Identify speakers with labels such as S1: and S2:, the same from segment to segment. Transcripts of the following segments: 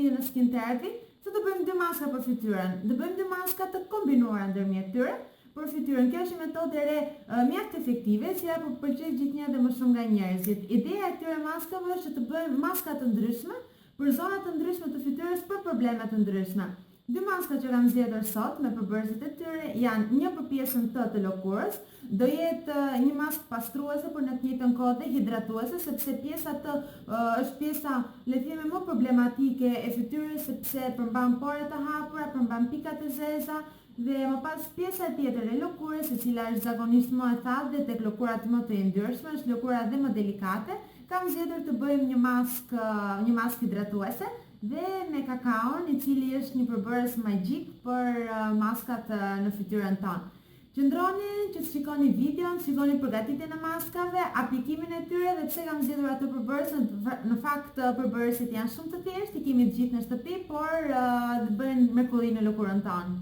S1: lidhje në skin therapy, se do bëjmë 2 maska për fytyrën. Do bëjmë 2 maska të kombinuara ndërmjet tyre për fytyrën. Kjo është një metodë re mjaft efektive, që apo pëlqej gjithnjë dhe më shumë nga njerëzit. Ideja e këtyre maskave është të bëjmë maska të ndryshme për zona të ndryshme të fytyrës për probleme të ndryshme. 2 maska që kam zgjedhur sot me përbërësit e tyre janë një për pjesën të lëkurës, do jetë një maskë pastruese por në të njëjtën kohë dhe hidratuese, sepse pjesa të është pjesa le të themi më problematike e fytyrës, sepse përmban pore të hapura, përmban pikat e zeza, dhe më pas pjesa tjetër e lëkurës, e cila është zakonisht më e thatë dhe tek lëkurat më të yndyrshme, është lëkura dhe më delikate. Kam zgjedhur të bëjmë një maskë hidratuese dhe me kakaon, i cili është një përbërës magjik për maskat në fytyrën tonë. Qëndroni që të shikoni videon, shikoni përgatitjen e maskave, aplikimin e tyre dhe pse kam zgjedhur ato përbërës. Në fakt përbërësit janë shumë të thjeshtë, i kemi të gjithë në shtëpi, por dhe bëjnë mrekulli në lëkurën tonë.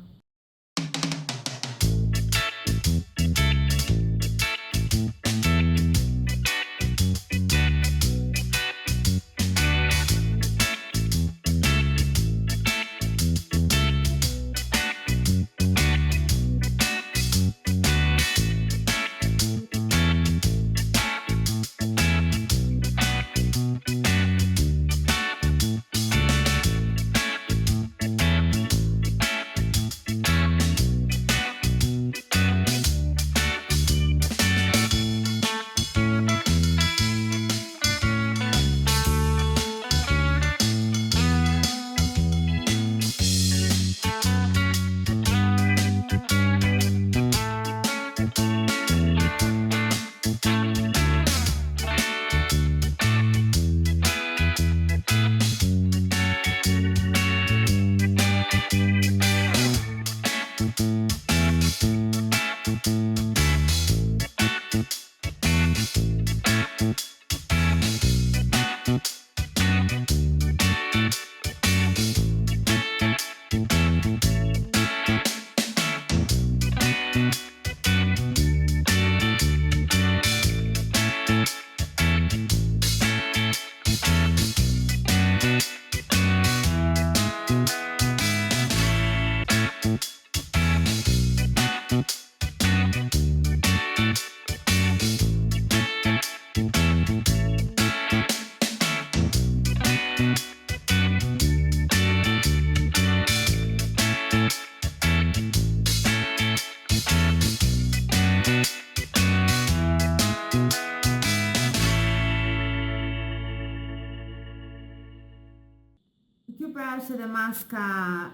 S1: Kjo pra është edhe maska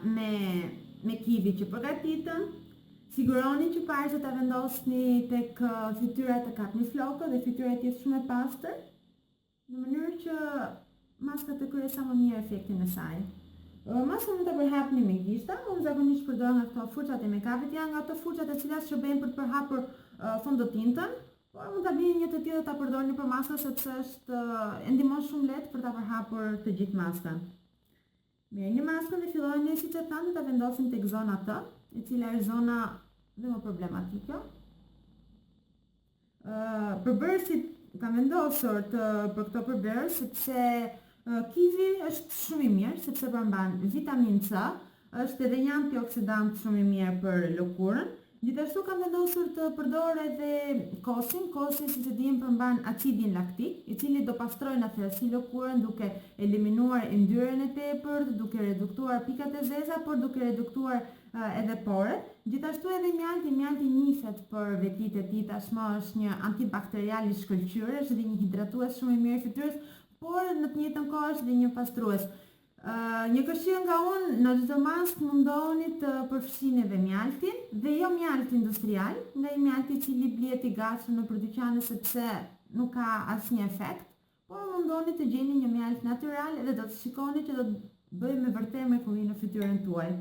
S1: me kivi që përgatitën. Siguroni që parë që ta vendosni tek fytyrat të kapni flokët dhe fytyrat jetë shumë e pastër, në mënyrë që maska të kryejë sa më mirë efektin e saj. Maska mund ta përhapni me gishta, unë zakonisht përdor nga këto furçat e make-upit, janë nga ato furçat e cilat shërbejnë për të përhapur fondotintën, por mund ta blini një të tillë dhe ta përdorni për maska, sepse e ndihmon shumë lehtë për ta përhapur të gjithë maskën. Mirë, një maskën dhe fillojnë siç e thamë ta vendosim tek zona T, e cila është zona dhe më problematike. Përbërësit kam vendosur për këto përbërës sepse kivi është shumë i mirë, sepse përmban vitamin C, është edhe një antioksidant shumë i mirë për lëkurën. Gjithashtu kam vendosur të përdor edhe kosin. Kosi, siç e dimë, përmban acidin laktik, i cili do pastrojë në thellësi lëkurën duke eliminuar yndyrën e tepërt, duke reduktuar pikat e zeza, por duke reduktuar edhe poret. Gjithashtu edhe mjalti njihet për vetitë e tij, tashmë është një antibakterial i shkëlqyer, është dhe një hidratues shumë i mirë i fytyrës, por në të njëjtën kohë është dhe një pastrues. Një këshillë nga unë, në çdo maskë mundohuni të përfshini edhe mjaltin, dhe jo mjalt industrial, nga i mjalti i cili blihet i gatshëm nëpër dyqane, sepse nuk ka asnjë efekt, por mundohuni të gjeni një mjalt natyral dhe do të shikoni që do të bëjë me vërtet mrekulli në fytyrën tuaj.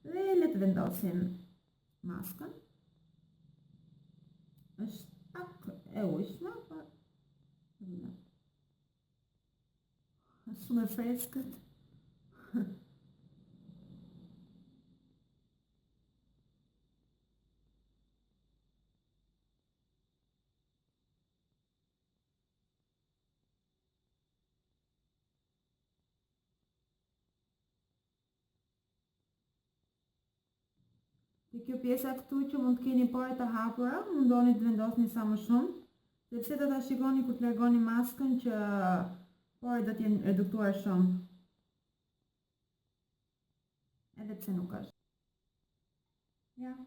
S1: Dhe le të vendosim maskën. Është pak e ujshme, por është shumë e freskët. Dhe kjo pjesa këtu që mund të keni pore të hapura, mundoni të vendosni sa më shumë, sepse do ta shikoni kur të largoni maskën që poret do të jenë reduktuar shumë. Edhe pse nuk është. Ja.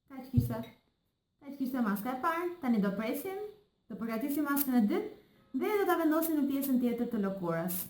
S1: Kaq kishte maska e parë, tani do presim, do përgatisim maskën e dytë dhe do ta vendosim në pjesën tjetër të lëkurës.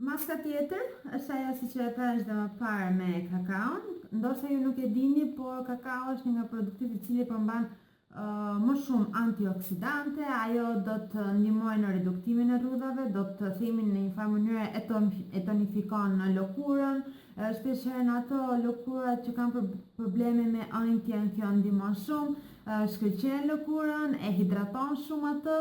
S1: Maska tjetër është ajo siç e thash dhe më parë me kakaon. Ndoshta ju nuk e dini, por kakao është një nga produktet i cili përmban më shumë antioksidante. Ajo do të ndihmojë në reduktimin e rrudhave, do të themi në një farë mënyrë e tonifikon lëkurën. Shpeshherë në ato lëkurat që kanë probleme me ëndjen, kjo ndihmon shumë, shkëlqen lëkurën, e hidraton shumë atë.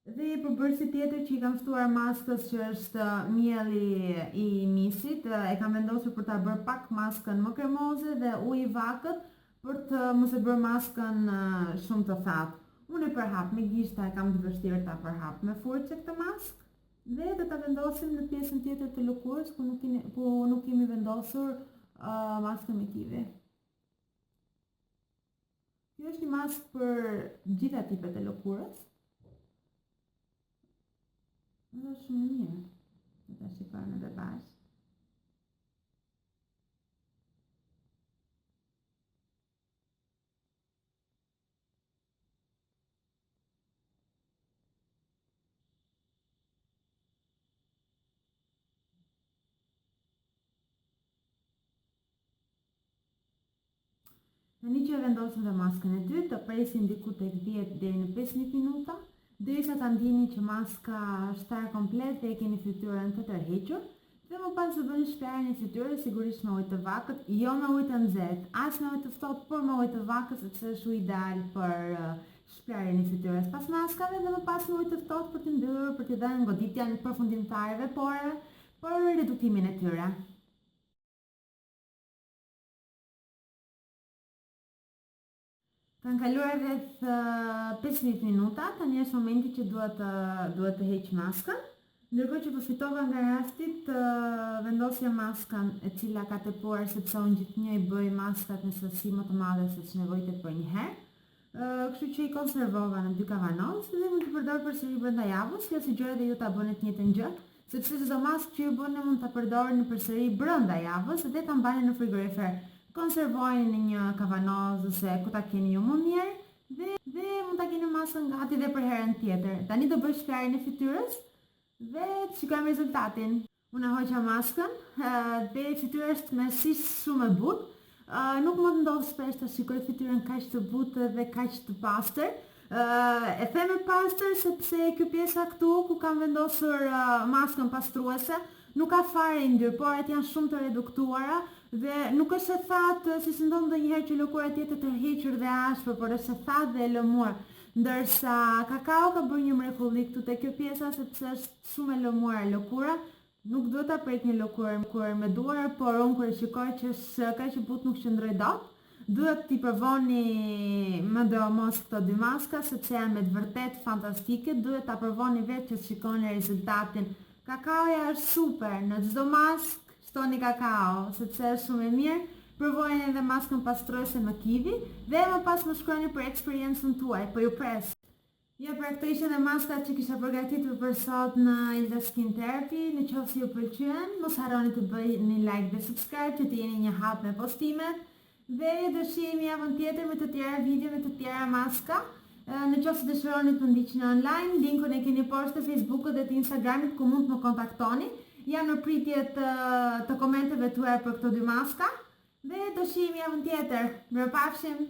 S1: Dhe përbërësi tjetër që i kam ftuar maskës që është mielli i misit, e kam vendosur për ta bërë pak maskën më kremoze dhe uji i vakët për të mos e bërë maskën shumë të thatë. Unë e përhap me gishta, e kam të vështirë ta përhap me furçe këtë maskë dhe do ta vendosim në pjesën tjetër të lëkurës ku nuk kemi vendosur maskën me kivi. Kjo është një maskë për gjitha tipet e lëkurës. Dhe është shumë mirë, do ta shikojmë edhe bashkë. Tani që e vendosëm dhe maskën e dytë, të presim diku tek 10 deri në 15 minuta. Derisa ta ndjeni që maska është tërë komplet dhe e keni fytyrën të tërhequr, dhe më pas të bëni shpjarjen e fytyrës sigurisht me ujë të vakët, jo me ujë të nxehtë, as me ujë të ftohtë, por me ujë të vakët sepse është uji ideal për shpjarjen e fytyrës pas maskave dhe më pas me ujë të ftohtë për të mbyllur, për të dhënë goditjen përfundimtare poreve për reduktimin e tyre. Kanë kaluar rreth 15 minuta, tani është momenti që duhet të heq maskën. Ndërkohë që përfitova nga rastit, vendosja maskën e cila ka tepuar sepse unë gjithnjë i bëj maskat në sasi më të madhe se ç'nevojitet për një herë. Kështu që i konservova në 2 kavanozë dhe mund të përdor përsëri brenda javës, kjo sugjeroj dhe ju ta bëni të njëjtën gjë, sepse çdo maskë që ju bëni mund ta përdorni përsëri brenda javës dhe ta mbani në frigorifer. Konservojnë në një kavanozë ose ku ta keni ju më mirë dhe mund ta keni maskën gati dhe për herën tjetër. Tani do bëj shkarjen e fytyrës dhe të shikojmë rezultatin. Unë hoqa maskën dhe fytyra është mesisht shumë e butë. Nuk më të ndodhë shpesh të shikoj fytyrën kaq të butë dhe kaq të pastër. E them e pastër sepse kjo pjesa këtu ku kam vendosur maskën pastruese nuk ka fare yndyrë, poret janë shumë të reduktuara dhe nuk është e thatë si se ndodh ndonjëherë që lëkura tjetër të tërhequr dhe ashpër, por është e thatë dhe e lëmuar. Ndërsa kakao ka bërë një mrekulli këtu te kjo pjesa sepse është shumë e lëmuar lëkura. Nuk duhet ta prek një lëkurë me duar, por unë kur e shikoj që është kaq e butë nuk qëndroj dot. Duhet t'i provoni më do mos këto dy maska sepse janë me të vërtet fantastike. Duhet ta provoni vetë që të shikoni rezultatin. Kakaoja është super, në çdo maskë shtoni kakao sepse është shumë e mirë. Provojeni edhe maskën pastruese me kiwi dhe më pas më shkruani për eksperiencën tuaj, po ju pres. Ja, pra këto ishin dhe maskat që kisha përgatitur për sot në Ilda Skin Therapy. Në qoftë se ju pëlqyen, mos harroni të bëni like dhe subscribe që të jeni një hap me postimet. Dhe do shihemi javën tjetër me të tjera video me të tjera maska. Në qoftë se dëshironi të ndiqni online, linkun e keni poshtë të Facebookut dhe të Instagramit ku mund të më kontaktoni. Jam në pritje të komenteve tuaja për këto dy maska. Dhe do shihemi javën tjetër. Mirupafshim.